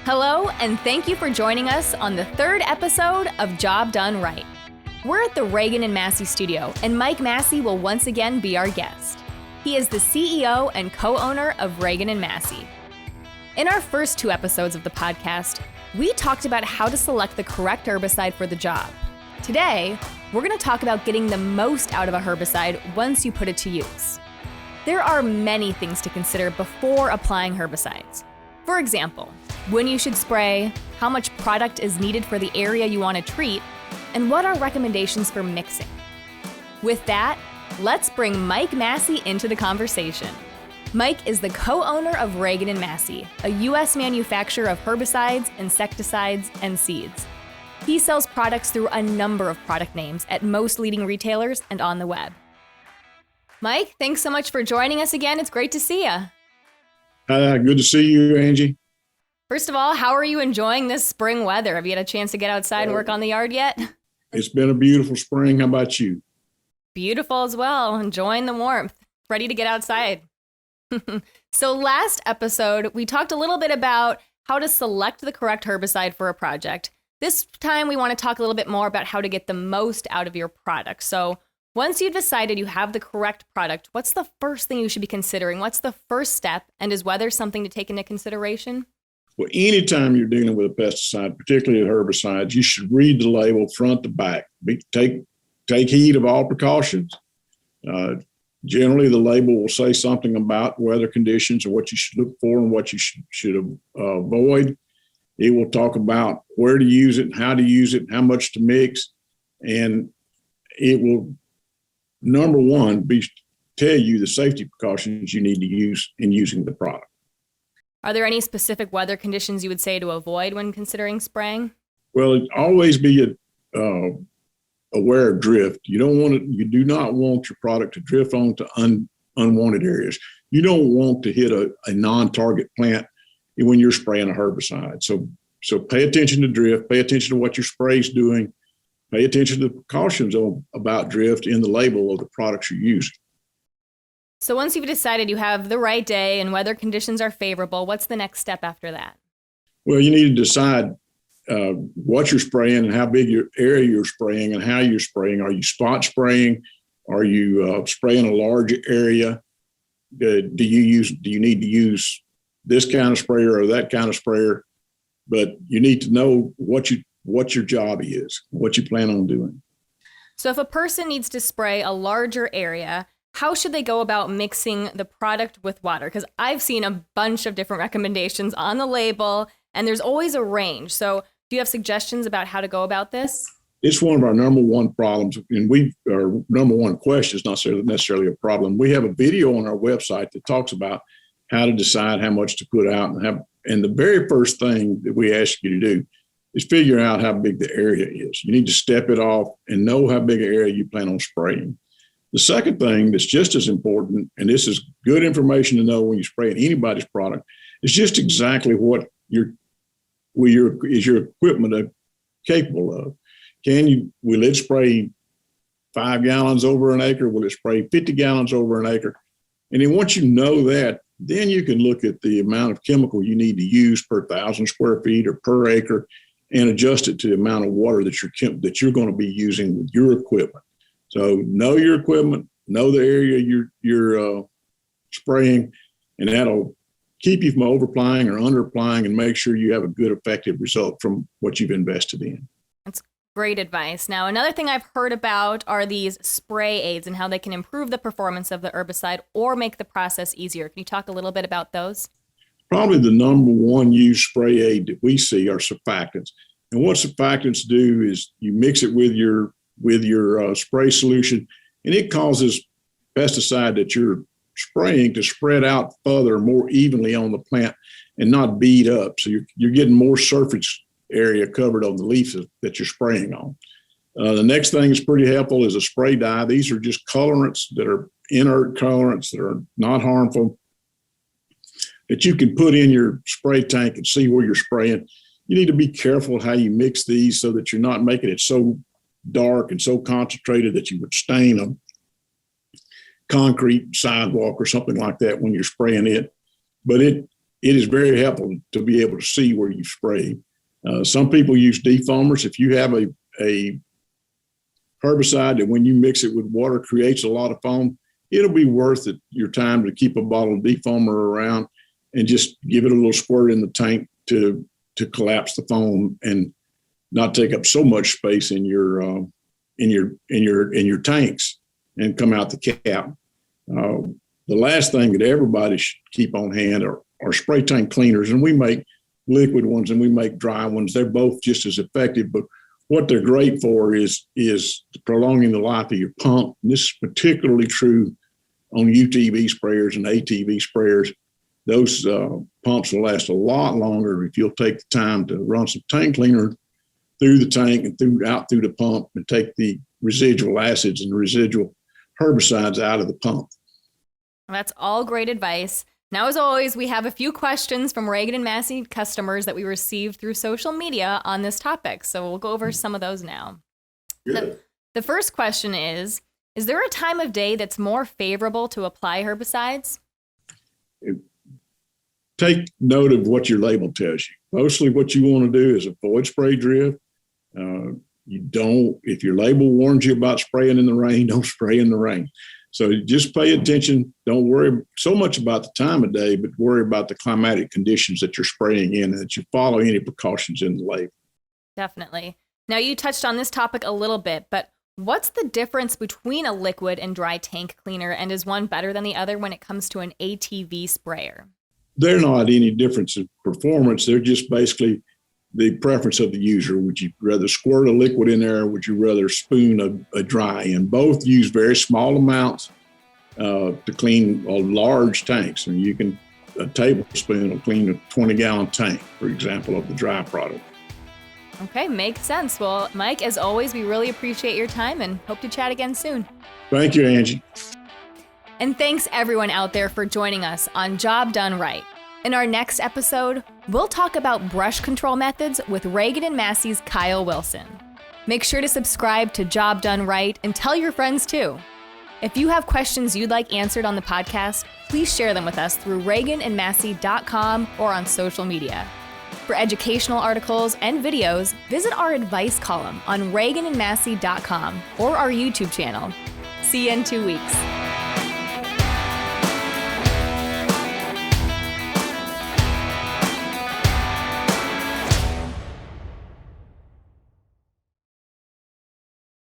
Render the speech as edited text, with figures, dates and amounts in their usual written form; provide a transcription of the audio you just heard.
Hello, and thank you for joining us on the third episode of Job Done Right. We're at the Ragan Massey studio, and Mike Massey will once again be our guest. He is the CEO and co-owner of Ragan Massey. In our first two episodes of the podcast, we talked about how to select the correct herbicide for the job. Today, we're going to talk about getting the most out of a herbicide once you put it to use. There are many things to consider before applying herbicides. For example, when you should spray, how much product is needed for the area you want to treat, and what are recommendations for mixing. With that, let's bring Mike Massey into the conversation. Mike is the co-owner of Ragan Massey, a U.S. manufacturer of herbicides, insecticides, and seeds. He sells products through a number of product names at most leading retailers and on the web. Mike, thanks so much for joining us again. It's great to see you. Good to see you, Angie. First of all, how are you enjoying this spring weather? Have you had a chance to get outside and work on the yard yet? It's been a beautiful spring. How about you? Beautiful as well. Enjoying the warmth. Ready to get outside. So last episode, we talked a little bit about how to select the correct herbicide for a project. This time, we want to talk a little bit more about how to get the most out of your product. So once you've decided you have the correct product, what's the first thing you should be considering? What's the first step? And is weather something to take into consideration? Well, anytime you're dealing with a pesticide, particularly herbicides, you should read the label front to back. Take heed of all precautions. Generally, the label will say something about weather conditions and what you should look for and what you should avoid. It will talk about where to use it, how to use it, how much to mix, and it will, number one, tell you the safety precautions you need to use in using the product. Are there any specific weather conditions you would say to avoid when considering spraying? Well, always be aware of drift. You do not want your product to drift onto unwanted areas. You don't want to hit a non-target plant when you're spraying a herbicide. So pay attention to drift, pay attention to what your spray is doing, pay attention to the precautions about drift in the label of the products you're using. So once you've decided you have the right day and weather conditions are favorable, what's the next step after that? Well, you need to decide what you're spraying and how big your area you're spraying and how you're spraying. Are you spot spraying? Are you spraying a large area? Do you need to use this kind of sprayer or that kind of sprayer? But you need to know what your job is, what you plan on doing. So if a person needs to spray a larger area, how should they go about mixing the product with water? Because I've seen a bunch of different recommendations on the label, and there's always a range. So do you have suggestions about how to go about this? It's one of our number one problems, and our number one question is not necessarily a problem. We have a video on our website that talks about how to decide how much to put out, and the very first thing that we ask you to do is figure out how big the area is. You need to step it off and know how big an area you plan on spraying. The second thing that's just as important, and this is good information to know when you're spraying anybody's product, is just exactly what your equipment capable of. Will it spray 5 gallons over an acre? Will it spray 50 gallons over an acre? And then once you know that, then you can look at the amount of chemical you need to use per 1,000 square feet or per acre and adjust it to the amount of water that you're going to be using with your equipment. So know your equipment, know the area you're spraying, and that'll keep you from overapplying or underapplying and make sure you have a good, effective result from what you've invested in. That's great advice. Now, another thing I've heard about are these spray aids and how they can improve the performance of the herbicide or make the process easier. Can you talk a little bit about those? Probably the number one used spray aid that we see are surfactants. And what surfactants do is you mix it with your spray solution, and it causes pesticide that you're spraying to spread out further, more evenly on the plant and not bead up. So you're getting more surface area covered on the leaves that you're spraying on. The next thing is pretty helpful is a spray dye. These are just colorants that are inert colorants that are not harmful that you can put in your spray tank and see where you're spraying. You need to be careful how you mix these so that you're not making it so dark and so concentrated that you would stain a concrete sidewalk or something like that when you're spraying it. But it is very helpful to be able to see where you spray. Some people use defoamers. If you have a herbicide that when you mix it with water creates a lot of foam, it'll be worth it your time to keep a bottle of defoamer around and just give it a little squirt in the tank to collapse the foam and not take up so much space in your tanks and come out the cap. The last thing that everybody should keep on hand are spray tank cleaners, and we make liquid ones and we make dry ones. They're both just as effective, but what they're great for is prolonging the life of your pump. And this is particularly true on UTV sprayers and ATV sprayers. Those pumps will last a lot longer if you'll take the time to run some tank cleaner through the tank and out through the pump and take the residual acids and the residual herbicides out of the pump. That's all great advice. Now, as always, we have a few questions from Ragan Massey customers that we received through social media on this topic. So we'll go over some of those now. The first question is there a time of day that's more favorable to apply herbicides? Take note of what your label tells you. Mostly what you want to do is avoid spray drift. If your label warns you about spraying in the rain, don't spray in the rain. So just pay attention. Don't worry so much about the time of day, but worry about the climatic conditions that you're spraying in and that you follow any precautions in the label. Definitely. Now, you touched on this topic a little bit, but what's the difference between a liquid and dry tank cleaner, and is one better than the other when it comes to an ATV sprayer? They're not any difference in performance. They're just basically the preference of the user. Would you rather squirt a liquid in there, or would you rather spoon a dry? And both use very small amounts to clean large tanks. And a tablespoon will clean a 20-gallon tank, for example, of the dry product. Okay, makes sense. Well, Mike, as always, we really appreciate your time and hope to chat again soon. Thank you, Angie. And thanks everyone out there for joining us on Job Done Right. In our next episode, we'll talk about brush control methods with Ragan Massey's Kyle Wilson. Make sure to subscribe to Job Done Right and tell your friends too. If you have questions you'd like answered on the podcast, please share them with us through RaganandMassey.com or on social media. For educational articles and videos, visit our advice column on RaganandMassey.com or our YouTube channel. See you in 2 weeks.